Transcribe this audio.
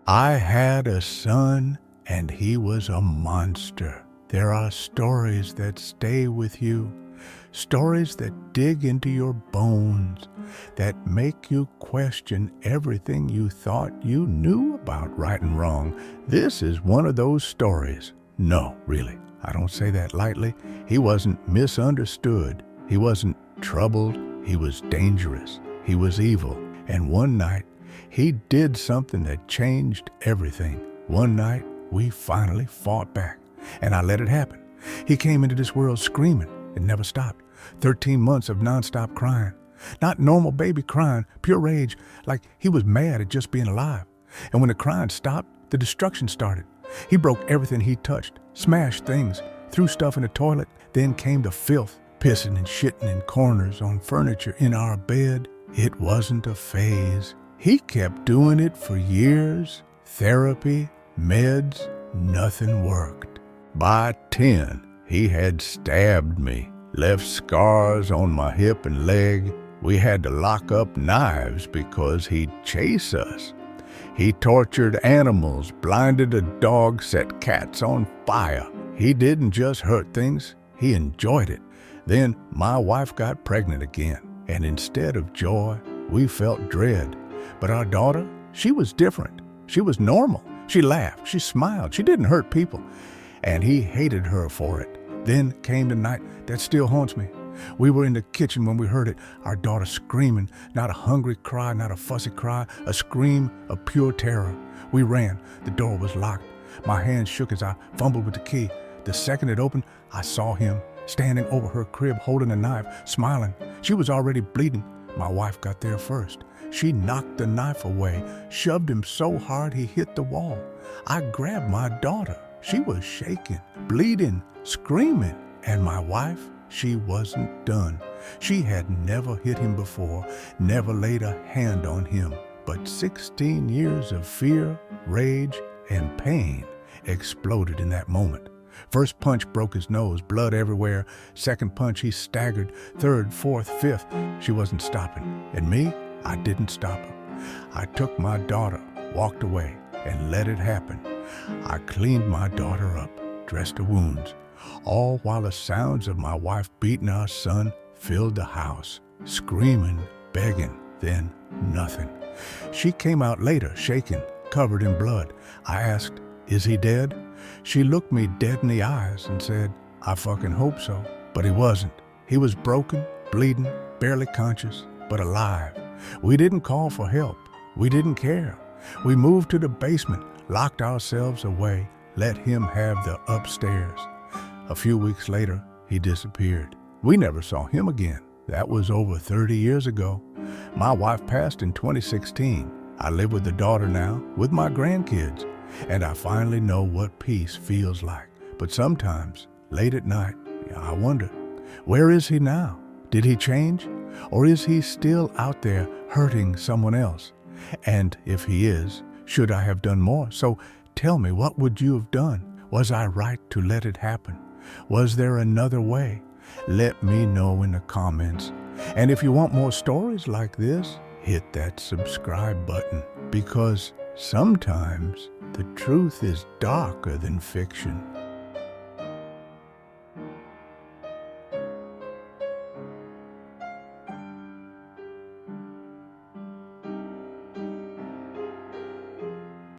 I had a son, and he was a monster. There are stories that stay with you, stories that dig into your bones, that make you question everything you thought you knew about right and wrong. This is one of those stories. No, really, I don't say that lightly. He wasn't misunderstood. He wasn't troubled. He was dangerous. He was evil. And one night, he did something that changed everything. One night, we finally fought back, and I let it happen. He came into this world screaming. It never stopped. 13 months of nonstop crying. Not normal baby crying, pure rage, like he was mad at just being alive. And when the crying stopped, the destruction started. He broke everything he touched, smashed things, threw stuff in the toilet. Then came the filth, pissing and shitting in corners, on furniture, in our bed. It wasn't a phase. He kept doing it for years. Therapy, meds, nothing worked. By 10, he had stabbed me, left scars on my hip and leg. We had to lock up knives because he'd chase us. He tortured animals, blinded a dog, set cats on fire. He didn't just hurt things, he enjoyed it. Then my wife got pregnant again, and instead of joy, we felt dread. But our daughter, she was different. She was normal. She laughed, she smiled, she didn't hurt people. And he hated her for it. Then came the night that still haunts me. We were in the kitchen when we heard it, our daughter screaming, not a hungry cry, not a fussy cry, a scream of pure terror. We ran. The door was locked. My hands shook as I fumbled with the key. The second it opened, I saw him standing over her crib holding a knife, smiling. She was already bleeding. My wife got there first. She knocked the knife away, shoved him so hard he hit the wall. I grabbed my daughter. She was shaking, bleeding, screaming. And my wife, she wasn't done. She had never hit him before, never laid a hand on him. But 16 years of fear, rage, and pain exploded in that moment. First punch broke his nose, blood everywhere. Second punch, he staggered. Third, fourth, fifth, she wasn't stopping. And me, I didn't stop her. I took my daughter, walked away, and let it happen. I cleaned my daughter up, dressed her wounds, all while the sounds of my wife beating our son filled the house, screaming, begging, then nothing. She came out later, shaking, covered in blood. I asked, "Is he dead?" She looked me dead in the eyes and said, "I fucking hope so." But he wasn't. He was broken, bleeding, barely conscious, but alive. We didn't call for help. We didn't care. We moved to the basement, locked ourselves away, let him have the upstairs. A few weeks later, he disappeared. We never saw him again. That was over 30 years ago. My wife passed in 2016. I live with the daughter now, with my grandkids, and I finally know what peace feels like. But sometimes, late at night, I wonder, where is he now? Did he change? Or is he still out there hurting someone else? And if he is, should I have done more? So tell me, what would you have done? Was I right to let it happen? Was there another way? Let me know in the comments. And if you want more stories like this, hit that subscribe button, because sometimes the truth is darker than fiction.